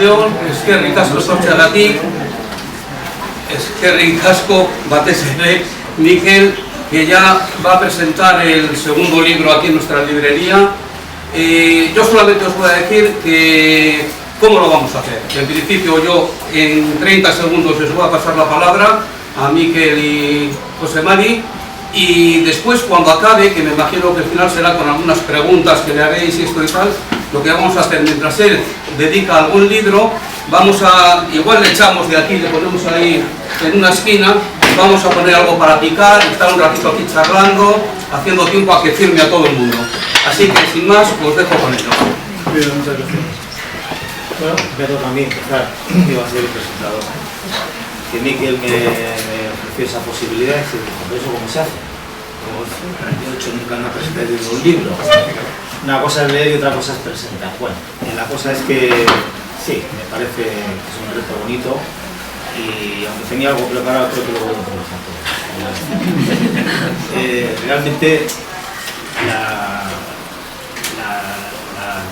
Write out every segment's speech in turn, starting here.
arratsaldeon, eskerrik asko sortzeagatik, eskerrik asko batez ere Mikel, que ya va a presentar el segundo libro aquí en nuestra librería. Yo solamente os voy a decir que cómo lo vamos a hacer. En principio yo en 30 segundos les voy a pasar la palabra a Mikel y José Mari, y después cuando acabe, que me imagino que al final será con algunas preguntas que le haréis y esto y tal, lo que vamos a hacer mientras él dedica algún libro, vamos a, igual le echamos de aquí, le ponemos ahí en una esquina, vamos a poner algo para picar, estar un ratito aquí charlando, haciendo tiempo a que firme a todo el mundo. Así que sin más, os dejo con ello. Bien, muchas gracias. Bueno, me toca a mí empezar, iba a ser el presentador. Que Mikel me ofreció esa posibilidad y dije, ¿pero eso cómo se hace? Pues, yo he hecho nunca una presentación de un libro. Una cosa es leer y otra cosa es presentar. Bueno, la cosa es que sí, me parece que es un reto bonito y aunque tenía algo preparado, creo que lo voy a aprovechar todo. Realmente la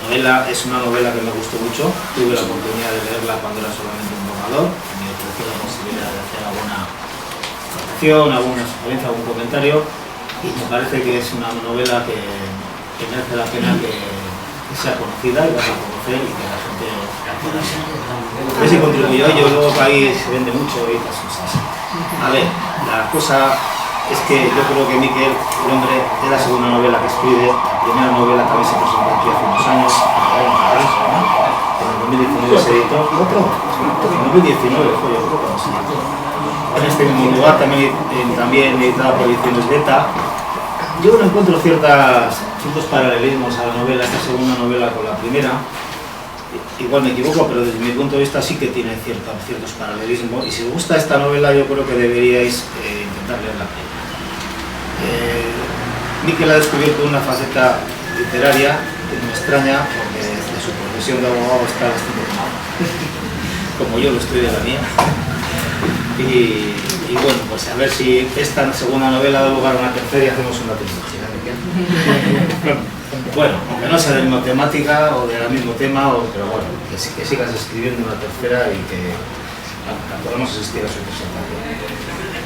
novela es una novela que me gustó mucho. Tuve la oportunidad de leerla cuando era solamente un borrador. Me ofreció la posibilidad de hacer alguna corrección, alguna sugerencia, algún comentario, y me parece que es una novela que merece la pena que sea conocida y darla a conocer y que la gente la pueda leer. Ese contribuyó a ello, luego país se vende mucho y estas cosas. A ver, la cosa es que yo creo que Mikel, el hombre, es la segunda novela que escribe. La primera novela también se presentó aquí hace unos años, en el 2019 se editó. En 2019 fue, yo creo que no se editó. En este mismo lugar también editada por Ediciones Beta. Yo no encuentro ciertos paralelismos a la novela, esta segunda novela con la primera. Igual me equivoco, pero desde mi punto de vista sí que tiene ciertos paralelismos. Y si os gusta esta novela, yo creo que deberíais intentar leerla. Mikel ha descubierto una faceta literaria que me extraña, porque de su profesión de abogado está bastante mal, como yo lo estoy de la mía. Y bueno, pues a ver si esta segunda novela da lugar a una tercera y hacemos una trilogía. Bueno, aunque no sea de la misma temática o del mismo tema, pero bueno, que sigas escribiendo una tercera y que podamos asistir a su presentación.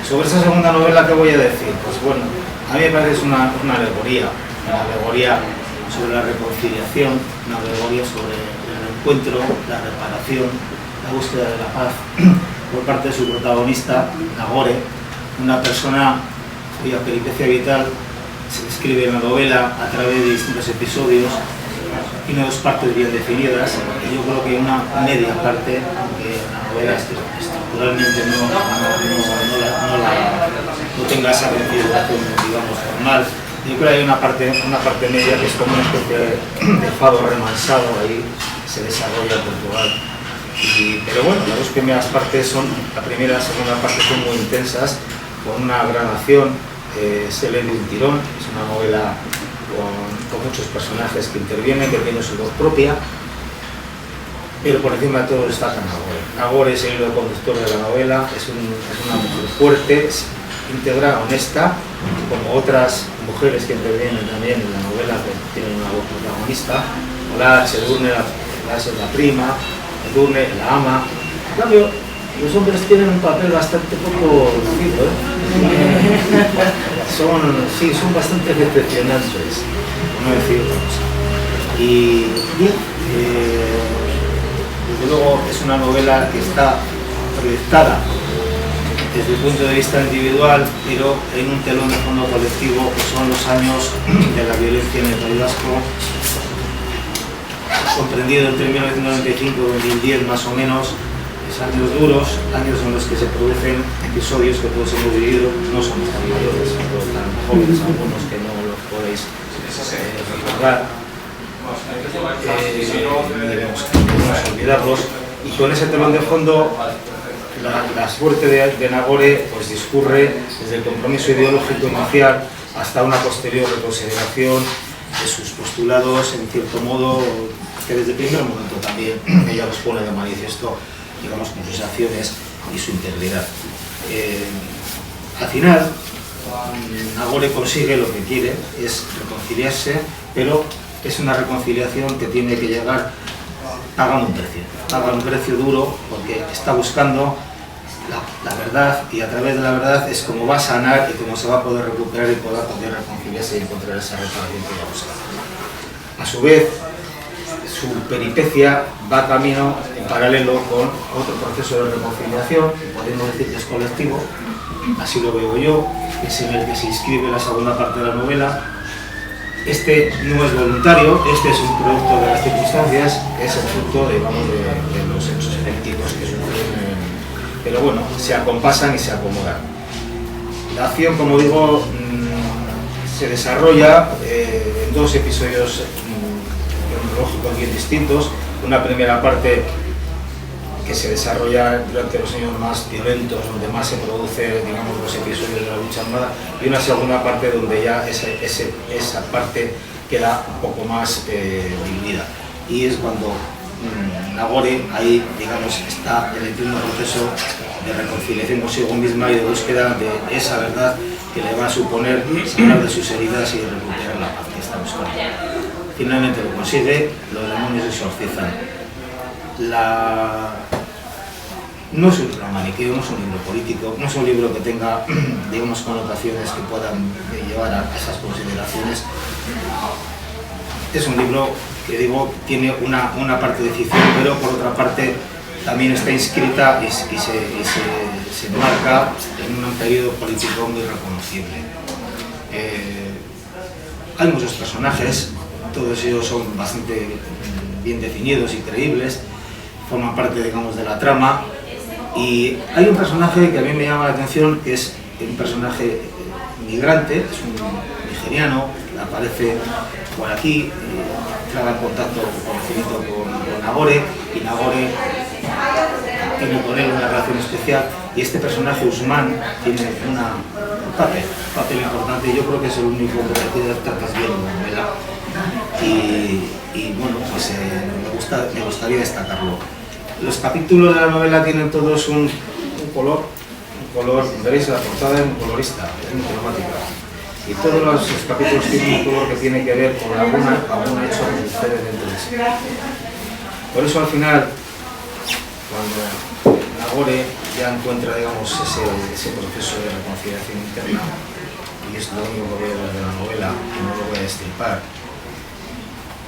Sobre esa segunda novela, ¿qué voy a decir? Pues bueno, a mí me parece que es una alegoría sobre la reconciliación, una alegoría sobre el encuentro, la reparación, la búsqueda de la paz por parte de su protagonista, Nagore, una persona cuya peripecia vital se describe en la novela a través de distintos episodios. Tiene dos partes bien definidas y yo creo que una media parte, aunque la novela estructuralmente no tenga esa configuración, digamos, formal. Yo creo que hay una parte media que es como una especie de fado remansado, ahí se desarrolla en Portugal. Pero bueno, las dos primeras partes son, la primera y la segunda parte son muy intensas, con una gradación, se lee de un tirón, es una novela con muchos personajes que intervienen, que tienen su voz propia, pero por encima de todo destaca Nagore. Nagore es el hilo conductor de la novela, es una mujer fuerte, íntegra, honesta, como otras mujeres que intervienen también en la novela, que tienen una voz protagonista. Olaz, Edurne, Olaz es la prima, Edurne, la ama. En cambio, los hombres tienen un papel bastante poco lucido, son bastante decepcionantes, por no decir otra cosa. Y bien, desde luego es una novela que está proyectada desde el punto de vista individual, pero en un telón de fondo colectivo, que son los años de la violencia en el País Vasco, comprendido entre 1995 y 2010 más o menos. Años duros, años en los que se producen episodios que todos hemos vivido, no somos tan mayores, pero tan jóvenes algunos que no los podéis recordar, debemos olvidarlos. Y con ese telón de fondo, la suerte de Nagore pues discurre desde el compromiso ideológico inicial hasta una posterior reconsideración de sus postulados, en cierto modo, que desde el primer momento también ella los pone de manifiesto, digamos, con sus acciones y su integridad. Al final, Nagore consigue lo que quiere, es reconciliarse, pero es una reconciliación que tiene que llegar pagan un precio duro, porque está buscando la verdad, y a través de la verdad es como va a sanar y cómo se va a poder recuperar y poder reconciliarse y encontrar esa reparación que va a buscar. A su vez, su peripecia va camino en paralelo con otro proceso de reconciliación, que podemos decir que es colectivo, así lo veo yo, es en el que se inscribe la segunda parte de la novela. Este no es voluntario, este es un producto de las circunstancias, es el fruto, digamos, de los hechos efectivos que suceden, pero bueno, se acompasan y se acomodan. La acción, como digo, se desarrolla en dos episodios cronológicos bien distintos. Una primera parte que se desarrolla durante los años más violentos, donde más se produce, digamos, los episodios de la lucha armada, y una segunda parte donde ya esa parte queda un poco más dividida. Y es cuando Nagore ahí, digamos, está en el pleno proceso de reconciliación consigo misma y de búsqueda de esa verdad que le va a suponer sanar de sus heridas y recuperar la paz que está buscando. Finalmente lo consigue, los demonios exorcizan. No es un libro maniqueo, no es un libro político, no es un libro que tenga, digamos, connotaciones que puedan llevar a esas consideraciones. Es un libro que, digo, tiene una parte de ficción, pero por otra parte también está inscrita y se enmarca en un periodo político muy reconocible. Hay muchos personajes, todos ellos son bastante bien definidos y creíbles, forman parte, digamos, de la trama, y hay un personaje que a mí me llama la atención, que es un personaje migrante, es un nigeriano, aparece por aquí, entraba en contacto con Nagore, y Nagore tiene con él una relación especial, y este personaje, Usman, tiene un papel importante, y yo creo que es el único que puede tratar bien la novela, y bueno, pues me gustaría destacarlo. Los capítulos de la novela tienen todos un color, veréis la portada es muy colorista, es muy cromática, y todos los capítulos tienen un color que tiene que ver con algún hecho que sucede dentro de sí. Por eso al final, cuando Nagore ya encuentra, digamos, ese proceso de reconciliación interna, y es lo único que voy a ver de la novela, y no lo voy a destripar,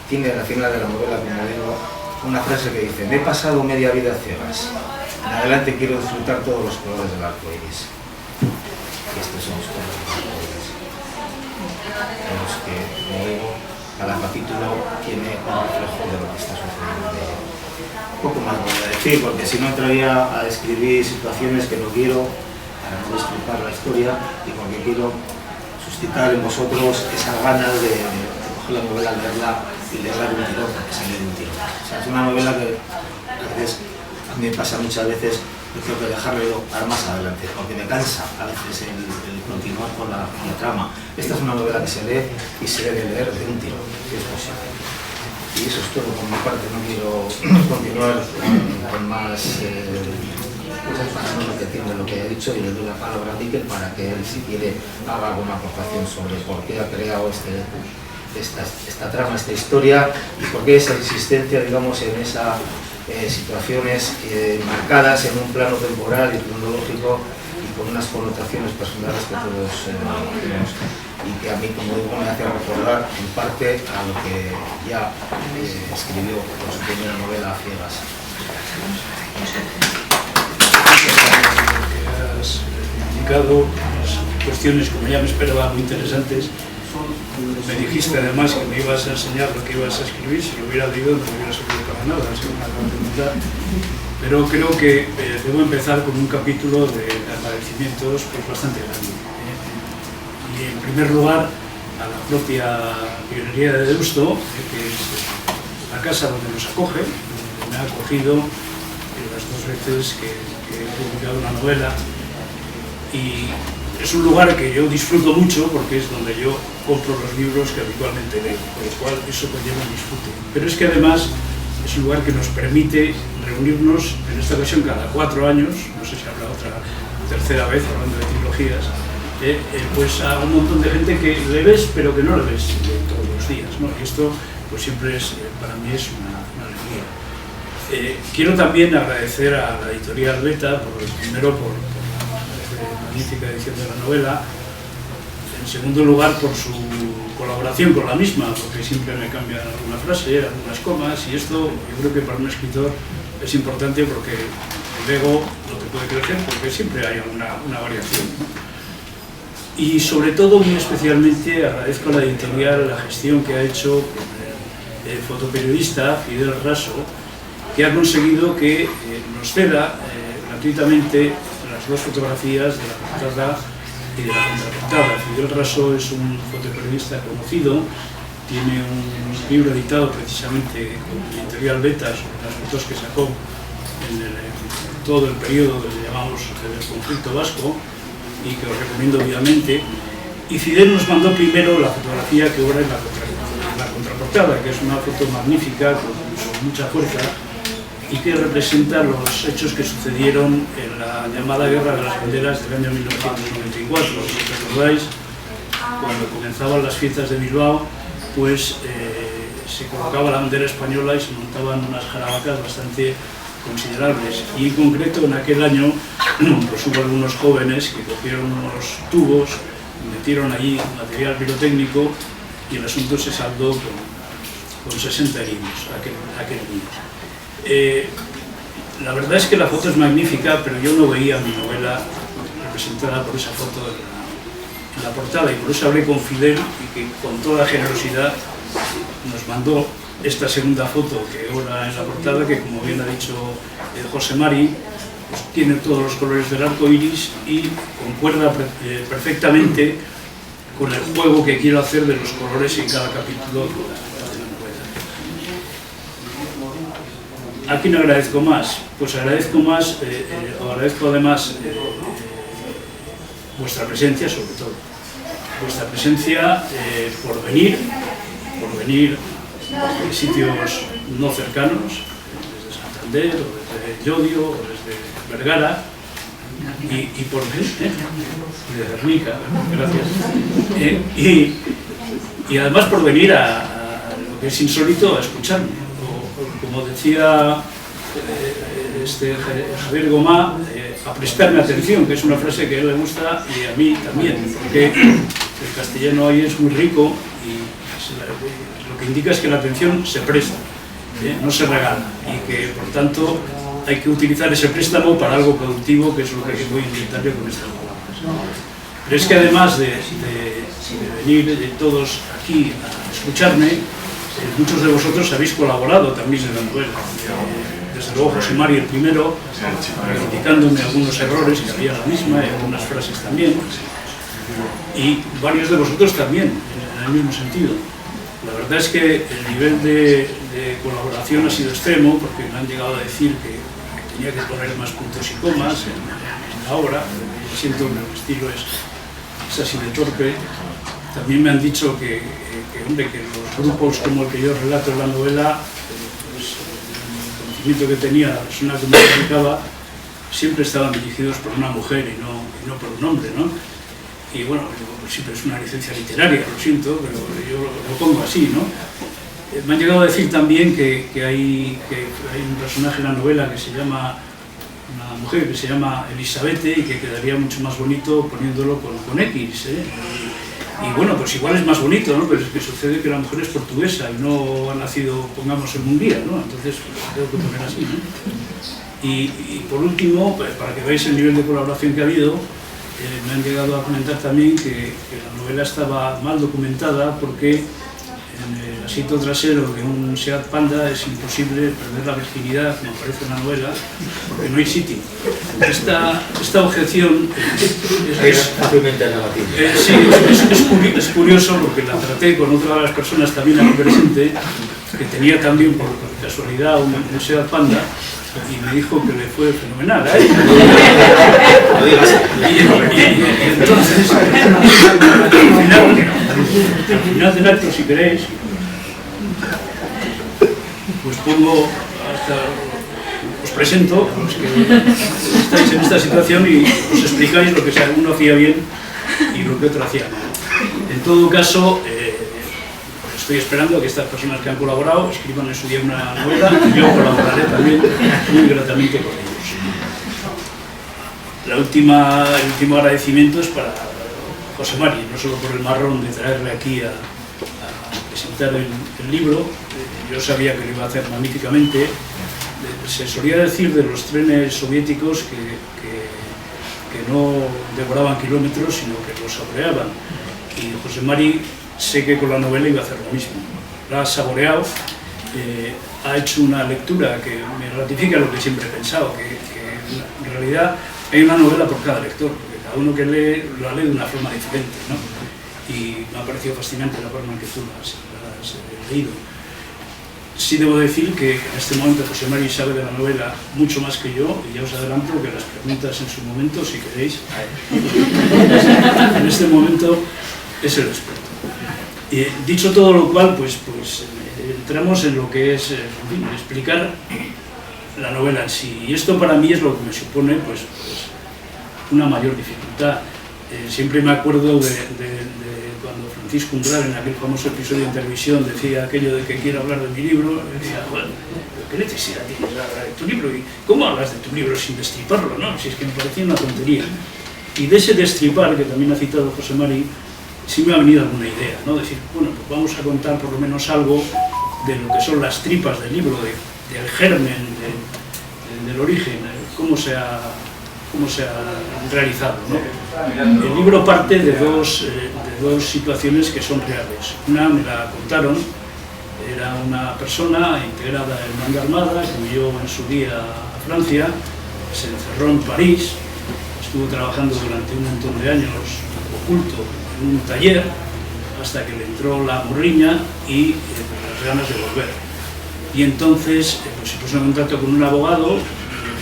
tiene al final de la novela, como digo, una frase que dice: me he pasado media vida a ciegas, en adelante quiero disfrutar todos los colores del arco iris. Y estos son los colores del arco iris. Vemos que, como digo, cada capítulo tiene un reflejo de lo que está sucediendo. Poco más voy a decir, porque si no entraría a describir situaciones que no quiero, para no destripar la historia, y porque quiero suscitar en vosotros esas ganas de coger la novela, leerla y leerla de un tirón, porque sale de un tirón. O sea, es una novela que a veces, a mí me pasa muchas veces, que tengo que dejarlo para más adelante, porque me cansa a veces el continuar con la trama. Esta es una novela que se lee y se debe leer de un tirón, si es posible. Y eso es todo por mi parte, no quiero continuar con más cosas para no repetir lo que he dicho, y le doy la palabra a Miquel para que él, si quiere, haga alguna aportación sobre por qué ha creado esta trama, esta historia, y por qué esa insistencia, digamos, en esas situaciones marcadas en un plano temporal y cronológico y con unas connotaciones personales que todos tenemos, y que a mí, como digo, me hace recordar en parte a lo que ya escribió con su primera novela, Ciegas. Que has indicado cuestiones, como ya me esperaba, muy interesantes. Me dijiste además que me ibas a enseñar lo que ibas a escribir. Si lo hubiera leído no me hubiera servido para nada, ha sido una gran dificultad. Pero creo que debo empezar con un capítulo de agradecimientos pues, bastante grande. Y en primer lugar a la propia librería de Deusto, que es la casa donde nos acoge, donde me ha acogido las dos veces que he publicado una novela. Y es un lugar que yo disfruto mucho porque es donde yo compro los libros que habitualmente leo, por lo cual eso conlleva un disfrute. Pero es que además es un lugar que nos permite reunirnos, en esta ocasión cada 4 años, no sé si habrá otra tercera vez hablando de trilogías, pues a un montón de gente que le ves pero que no le ves todos los días, ¿no? Y esto pues siempre es, para mí es una alegría. Quiero también agradecer a la editorial Beta, primero por la magnífica edición de la novela, en segundo lugar por su colaboración con la misma, porque siempre me cambian alguna frase, algunas comas, y esto yo creo que para un escritor es importante porque el ego no te puede crecer porque siempre hay una variación, ¿no? Y sobre todo, muy especialmente, agradezco a la editorial la gestión que ha hecho el fotoperiodista Fidel Raso, que ha conseguido que nos ceda gratuitamente las dos fotografías de la portada y de la contraportada. Fidel Raso es un fotoperiodista conocido, tiene un libro editado precisamente con la editorial Beta sobre las fotos que sacó en todo el periodo que llamamos el conflicto vasco, y que os recomiendo obviamente. Y Fidel nos mandó primero la fotografía que ahora es la contraportada, que es una foto magnífica, con mucha fuerza, y que representa los hechos que sucedieron en la llamada Guerra de las Banderas del año 1994. Si recordáis, cuando comenzaban las fiestas de Bilbao, pues se colocaba la bandera española y se montaban unas jarabacas bastante considerables, y en concreto en aquel año pues hubo algunos jóvenes que cogieron unos tubos, metieron allí material pirotécnico y el asunto se saldó con 60 heridos aquel día. La verdad es que la foto es magnífica, pero yo no veía mi novela representada por esa foto en la portada, y por eso hablé con Fidel, y que con toda generosidad nos mandó esta segunda foto que ahora en la portada, que como bien ha dicho José Mari, pues tiene todos los colores del arco iris y concuerda perfectamente con el juego que quiero hacer de los colores en cada capítulo de la novela. ¿A quién agradezco más? Pues agradezco además vuestra presencia, sobre todo. Vuestra presencia por venir de sitios no cercanos, desde Santander, o desde Llodio, o desde Vergara, y por de Guernica, gracias, y además por venir a lo que es insólito, a escucharme, o como decía Javier Gomá, a prestarme atención, que es una frase que a él le gusta y a mí también, porque el castellano ahí es muy rico y lo que indica es que la atención se presta, no se regala, y que por tanto hay que utilizar ese préstamo para algo productivo, que es lo que voy a intentar yo con estas palabras. Pero es que además de venir todos aquí a escucharme, muchos de vosotros habéis colaborado también en la novela. Desde luego José Mari el primero, criticándome algunos errores que había en la misma y algunas frases también, y varios de vosotros también, en el mismo sentido. La verdad es que el nivel de colaboración ha sido extremo, porque me han llegado a decir que tenía que poner más puntos y comas en la obra. Siento que el estilo es así de torpe. También me han dicho que los grupos como el que yo relato en la novela, pues, el conocimiento que tenía la persona que me explicaba, siempre estaban dirigidos por una mujer y no por un hombre, ¿no? Y bueno, pues siempre es una licencia literaria, lo siento, pero yo lo pongo así, ¿no? Me han llegado a decir también que hay un personaje en la novela que se llama, una mujer que se llama Elisabete, y que quedaría mucho más bonito poniéndolo con X, ¿eh? Y bueno, pues igual es más bonito, ¿no? Pero es que sucede que la mujer es portuguesa y no ha nacido, pongamos, en Munguía, ¿no? Entonces, pues, tengo que poner así, ¿no? Y por último, pues, para que veáis el nivel de colaboración que ha habido, me han llegado a comentar también que la novela estaba mal documentada, porque en el asiento trasero de un Seat Panda es imposible perder la virginidad, como aparece en la novela, porque no hay sitio. Esta objeción es fácilmente negativa. Sí, es curioso, porque la traté con otra de las personas también aquí presente, que tenía también por casualidad un Seat Panda, y me dijo que le fue fenomenal. Y entonces, al final del acto, si queréis, pues pongo os presento a los que estáis en esta situación y os explicáis lo que uno hacía bien y lo que otro hacía mal. En todo caso, pues estoy esperando a que estas personas que han colaborado escriban en su día una novela y yo colaboraré también muy gratamente con ellos. El último agradecimiento es para José Mari, no solo por el marrón de traerle aquí a presentar el libro. Yo sabía que lo iba a hacer magníficamente. Se solía decir de los trenes soviéticos que no devoraban kilómetros, sino que los saboreaban. Y José Mari sé que con la novela iba a hacer lo mismo. La ha saboreado, ha hecho una lectura que me ratifica lo que siempre he pensado, que en realidad hay una novela por cada lector, porque cada uno que lee la lee de una forma diferente, ¿no? Y me ha parecido fascinante la forma en que tú la has leído. Sí debo decir que en este momento José Mari sabe de la novela mucho más que yo, y ya os adelanto que las preguntas en su momento, si queréis, en este momento es el experto. Dicho todo lo cual, pues entramos en lo que es, en fin, explicar la novela en sí. Y esto para mí es lo que me supone pues una mayor dificultad. Siempre me acuerdo de cuando Francisco Umbral, en aquel famoso episodio en televisión, decía aquello de que quiero hablar de mi libro. Decía, bueno, ¿qué necesidad tienes de hablar de tu libro? ¿Y cómo hablas de tu libro sin destriparlo? ¿No? Si es que me parecía una tontería. Y de ese destripar, que también ha citado José Mari, sí me ha venido alguna idea, ¿no? Decir, bueno, pues vamos a contar por lo menos algo de lo que son las tripas del libro, del germen, del origen, cómo se ha realizado, ¿no? El libro parte de dos situaciones que son reales. Una me la contaron, era una persona integrada en Banda Armada que huyó en su día a Francia, se encerró en París, estuvo trabajando durante un montón de años oculto en un taller hasta que le entró la morriña y las ganas de volver. Y entonces pues, se puso en contacto con un abogado, le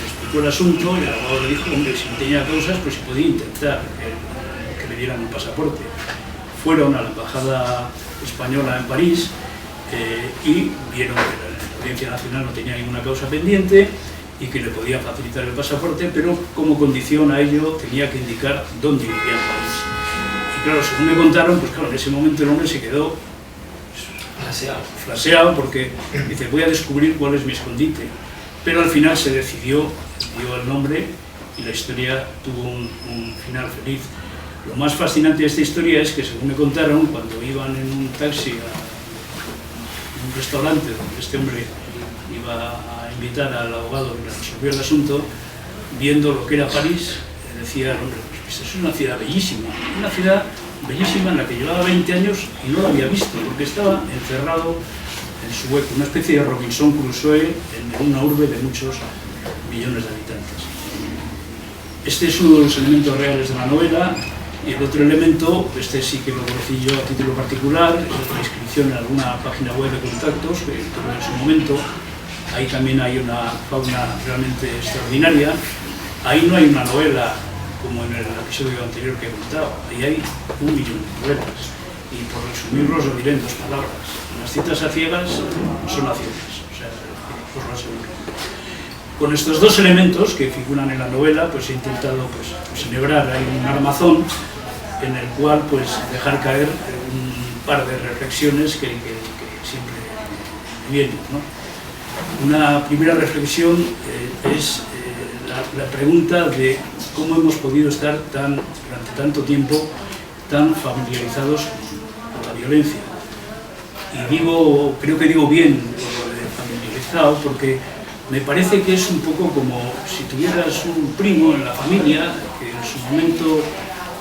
explicó el asunto y el abogado le dijo, hombre, si no tenía causas, pues si podía intentar que le dieran un pasaporte. Fueron a la embajada española en París y vieron que la Audiencia Nacional no tenía ninguna causa pendiente y que le podía facilitar el pasaporte, pero como condición a ello tenía que indicar dónde vivía en París. Y claro, según me contaron, pues claro, en ese momento el hombre se quedó flaseado porque dice, voy a descubrir cuál es mi escondite. Pero al final se decidió, dio el nombre y la historia tuvo un final feliz. Lo más fascinante de esta historia es que, según me contaron, cuando iban en un taxi a un restaurante donde este hombre iba a invitar al abogado que resolvió el asunto, viendo lo que era París, decía el hombre, pues es una ciudad bellísima en la que llevaba 20 años y no la había visto, porque estaba encerrado en su hueco, una especie de Robinson Crusoe en una urbe de muchos millones de habitantes. Este es uno de los elementos reales de la novela, y el otro elemento, este sí que lo conocí yo a título particular, es la inscripción en alguna página web de contactos que tuve en su momento. Ahí también hay una fauna realmente extraordinaria. Ahí no hay una novela como en el episodio anterior que he contado, ahí hay 1 millón de novelas. Y por resumirlos lo diré en 2 palabras. Las citas a ciegas son a ciegas, o sea, os lo aseguro. Con estos 2 elementos que figuran en la novela, pues he intentado enhebrar ahí un armazón en el cual pues dejar caer un par de reflexiones que siempre vienen, ¿no? Una primera reflexión es la pregunta de cómo hemos podido estar durante tanto tiempo tan familiarizados con la violencia. Y creo que digo bien lo de familiarizado, porque me parece que es un poco como si tuvieras un primo en la familia que en su momento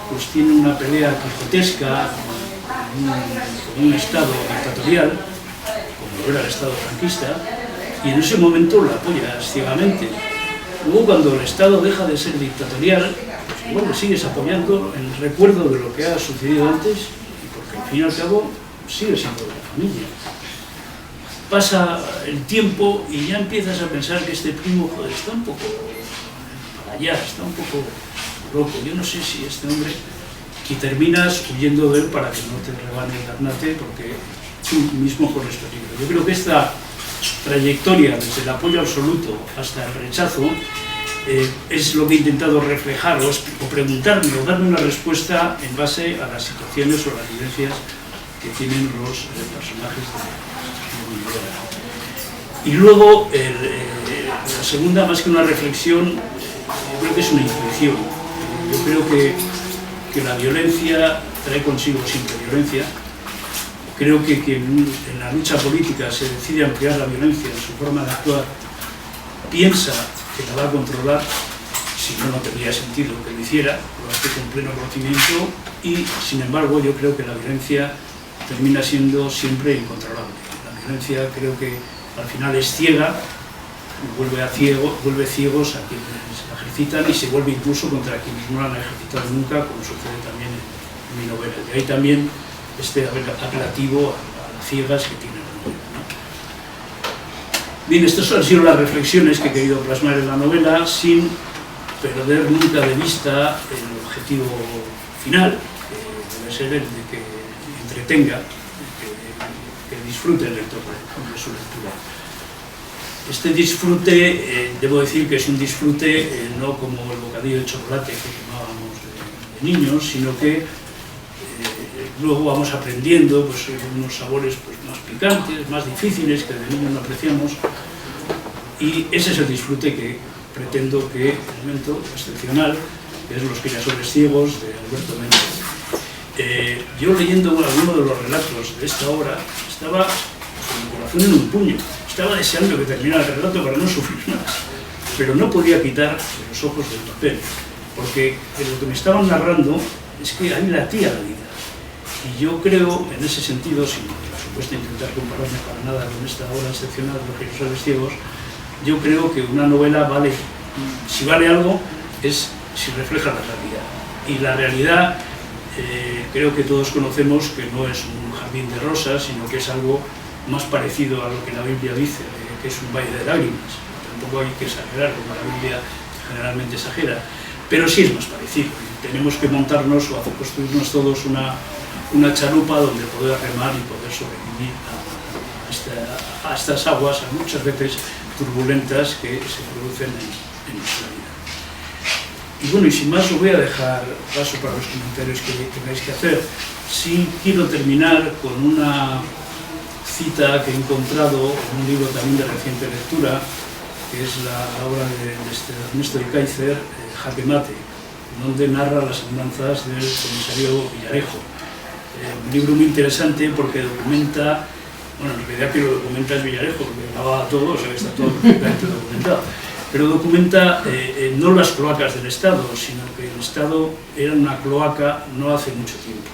pues tiene una pelea quijotesca con un estado dictatorial, como era el estado franquista, y en ese momento lo apoyas ciegamente. Luego, cuando el estado deja de ser dictatorial, pues igual le sigues apoyando en el recuerdo de lo que ha sucedido antes, y porque al fin y al cabo sigue siendo de la familia. Pasa el tiempo y ya empiezas a pensar que este primo, joder, está un poco para allá, está un poco loco. Yo no sé si este hombre... Y terminas huyendo de él para que no te rebane el garnate, porque tú mismo corres peligro. Yo creo que esta trayectoria, desde el apoyo absoluto hasta el rechazo, es lo que he intentado reflejar o preguntarme o darme una respuesta en base a las situaciones o las vivencias que tienen los personajes de mi novela. Y luego, la segunda, más que una reflexión, yo creo que es una intuición. Yo creo que la violencia trae consigo siempre violencia. Creo que quien en la lucha política se decide ampliar la violencia en su forma de actuar, piensa que la va a controlar, si no, no tendría sentido que lo hiciera, lo hace con pleno conocimiento y, sin embargo, yo creo que la violencia termina siendo siempre incontrolable. La violencia creo que al final es ciega, vuelve ciegos a quienes la ejercitan y se vuelve incluso contra quienes no la han ejercitado nunca, como sucede también en mi novela. De ahí también este apelativo a las ciegas que tiene la novela, ¿no? Bien, estas han sido las reflexiones que he querido plasmar en la novela sin perder nunca de vista el objetivo final, que debe ser el de que entretenga, que disfrute el lector de su lectura. Este disfrute, debo decir que es un disfrute no como el bocadillo de chocolate que tomábamos de niños, sino que luego vamos aprendiendo pues, unos sabores pues, más picantes, más difíciles, que de niños no apreciamos, y ese es el disfrute que pretendo que el elemento excepcional, que es Los girasoles ciegos, de Alberto Méndez. Yo leyendo alguno de los relatos de esta obra, estaba con el corazón en un puño, estaba deseando que terminara el relato para no sufrir más, pero no podía quitar los ojos del papel, porque lo que me estaban narrando es que ahí latía la vida. Y yo creo, en ese sentido, sin por supuesto intentar compararme para nada con esta obra excepcional de Los girasoles ciegos, yo creo que una novela vale, si vale algo, es si refleja la realidad. Y la realidad, creo que todos conocemos que no es un jardín de rosas, sino que es algo más parecido a lo que la Biblia dice, que es un valle de lágrimas. Tampoco hay que exagerar, como la Biblia generalmente exagera, pero sí es más parecido. Tenemos que montarnos o hacer construirnos todos una chalupa donde poder remar y poder sobrevivir a estas aguas, muchas veces turbulentas, que se producen en nuestra vida. Y bueno, y sin más os voy a dejar paso para los comentarios que tengáis que hacer. Sí quiero terminar con una cita que he encontrado en un libro también de reciente lectura, que es la obra de Ernesto de Kaiser, Jaque Mate, donde narra las andanzas del comisario Villarejo. Un libro muy interesante porque documenta, bueno, en realidad que lo documenta es Villarejo, porque grababa todo, o sea que está todo perfectamente documentado, pero documenta no las cloacas del Estado, sino que el Estado era una cloaca no hace mucho tiempo.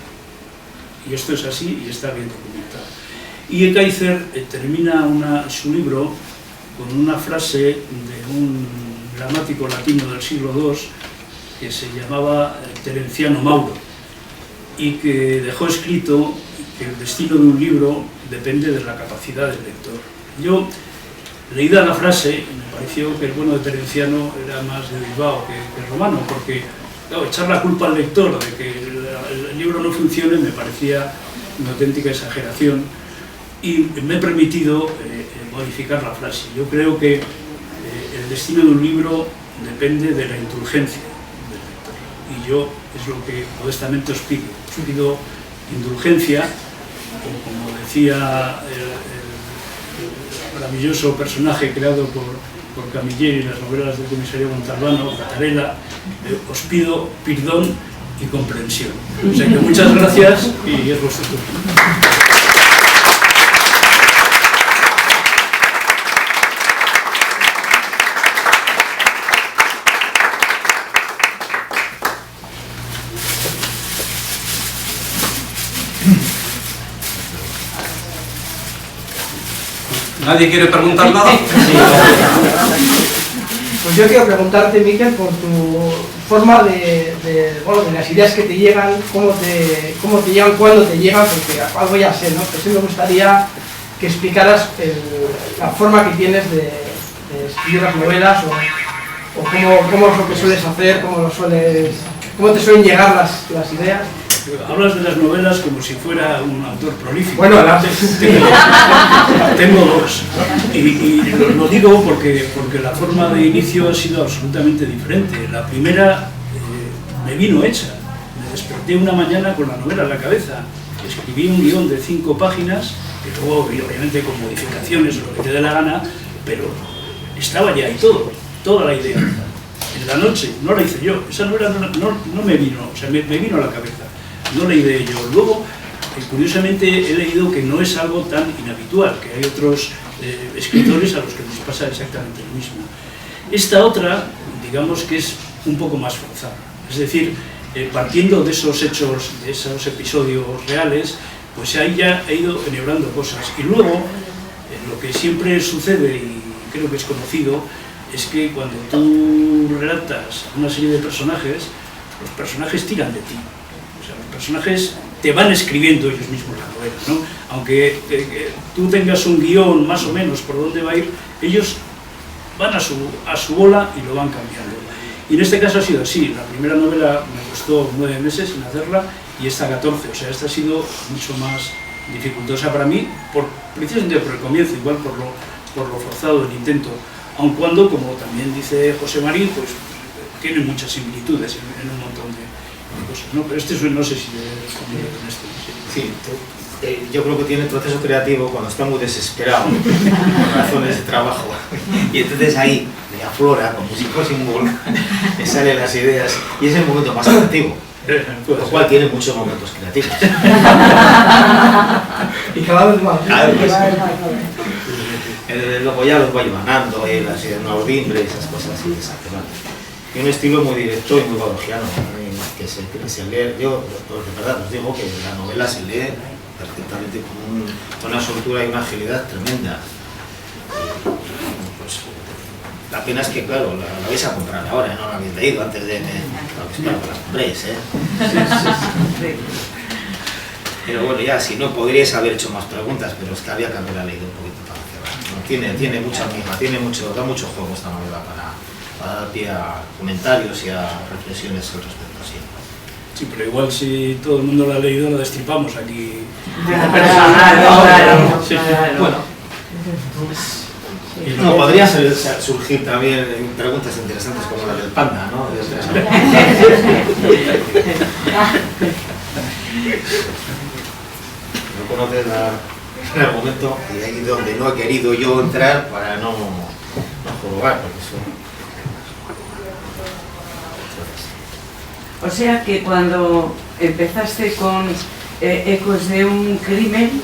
Y esto es así y está bien documentado. Y Kaiser termina su libro con una frase de un gramático latino del siglo II que se llamaba Terenciano Mauro, y que dejó escrito que el destino de un libro depende de la capacidad del lector. Yo, leída la frase, me pareció que el bueno de Terenciano era más de Bilbao que romano, porque claro, echar la culpa al lector de que el libro no funcione me parecía una auténtica exageración, y me he permitido modificar la frase. Yo creo que el destino de un libro depende de la indulgencia del lector, y yo es lo que modestamente os pido. Os pido indulgencia, o como decía el maravilloso personaje creado por Camilleri en las novelas del comisario Montalbano, Catarela, os pido perdón y comprensión. O sea que muchas gracias y es vuestro turno. ¿Nadie quiere preguntar nada? Pues yo quiero preguntarte, Miquel, por tu forma de las ideas que te llegan, cómo te llegan, cuándo te llegan, porque algo ya sé, ¿no? Pero sí me gustaría que explicaras la forma que tienes de escribir las novelas, o cómo es lo que sueles hacer, cómo te suelen llegar las ideas. Hablas de las novelas como si fuera un autor prolífico. Bueno, tengo dos. Y lo digo porque la forma de inicio ha sido absolutamente diferente. La primera me vino hecha. Me desperté una mañana con la novela en la cabeza. escribí un guión de 5 páginas, que luego, obviamente, con modificaciones o lo que te dé la gana, pero estaba ya ahí todo, toda la idea. En la noche, no la hice yo, esa novela no me vino, o sea, me vino a la cabeza, no la ideé yo. Luego, curiosamente, he leído que no es algo tan inhabitual, que hay otros escritores a los que les pasa exactamente lo mismo. Esta otra, digamos que es un poco más forzada, es decir, partiendo de esos hechos, de esos episodios reales, pues ahí ya he ido enhebrando cosas. Y luego, lo que siempre sucede, y creo que es conocido, es que cuando tú relatas una serie de personajes, los personajes tiran de ti. O sea, los personajes te van escribiendo ellos mismos la novela, ¿no? Aunque tú tengas un guión más o menos por dónde va a ir, ellos van a su bola y lo van cambiando. Y en este caso ha sido así. La primera novela me costó 9 meses en hacerla y esta 14. O sea, esta ha sido mucho más dificultosa para mí, precisamente por el comienzo, igual por lo forzado del intento. Aun cuando, como también dice José Marín, pues tiene muchas similitudes en un montón de cosas, ¿no? Pero no sé si le he respondido con esto. Sí, yo creo que tiene el proceso creativo cuando está muy desesperado por razones de trabajo, y entonces ahí le aflora como si fuese un volcán, le salen las ideas y es el momento más creativo, lo cual tiene muchos momentos creativos. Y cada vez más. Luego ya los va llevando, las ideas no audimbre, esas cosas así desactivantes. Y un estilo muy directo y muy borgiano, que se lee. Yo, de verdad, os digo que la novela se lee perfectamente con una soltura y una agilidad tremenda. Pues, la pena es que, claro, la vais a comprar ahora, no la habéis leído antes de que la compréis, ¿eh? Pero bueno, ya, si no, podríais haber hecho más preguntas, pero es que había que haberla leído un poquito para cerrar, ¿no? Tiene mucha amiga, da mucho juego esta novela para dar pie a comentarios y a reflexiones al respecto, sí. Sí, pero igual si todo el mundo la ha leído, la destripamos aquí. Sí. Bueno, no, podría surgir también preguntas interesantes como la del panda, ¿no? No conoces el argumento y ahí donde no he querido yo entrar para no jorobar, porque eso... O sea que cuando empezaste con Ecos de un crimen,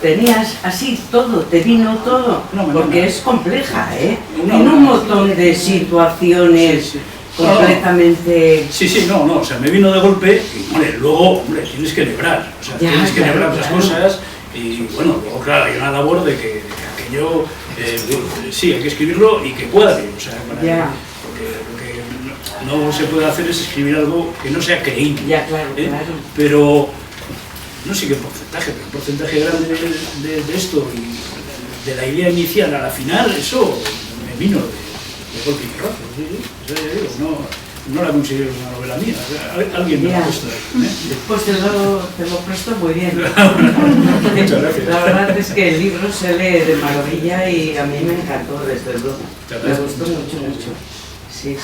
tenías así todo, te vino todo, porque es compleja, ¿eh? En un montón de situaciones completamente... Sí, no, o sea, me vino de golpe y, luego, tienes que nebrar, o sea, tienes que nebrar las cosas y, bueno, luego, claro, hay una labor de que aquello, sí, hay que escribirlo y que cuadre, o sea, porque no se puede hacer es escribir algo que no sea creíble. Ya, claro. Pero no sé qué porcentaje, pero un porcentaje grande de esto y de la idea inicial a la final, eso me vino de golpe y porrazo. No la considero una novela mía, alguien me la ha puesto ahí. Pues te lo presto muy bien. Muchas gracias. La verdad es que el libro se lee de maravilla y a mí me encantó, desde luego. Me gustó mucho. Sí.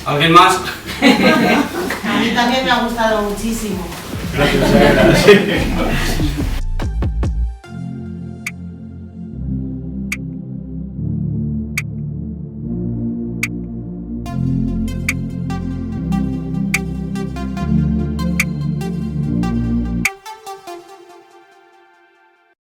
¿Alguien más? A mí también me ha gustado muchísimo. Gracias.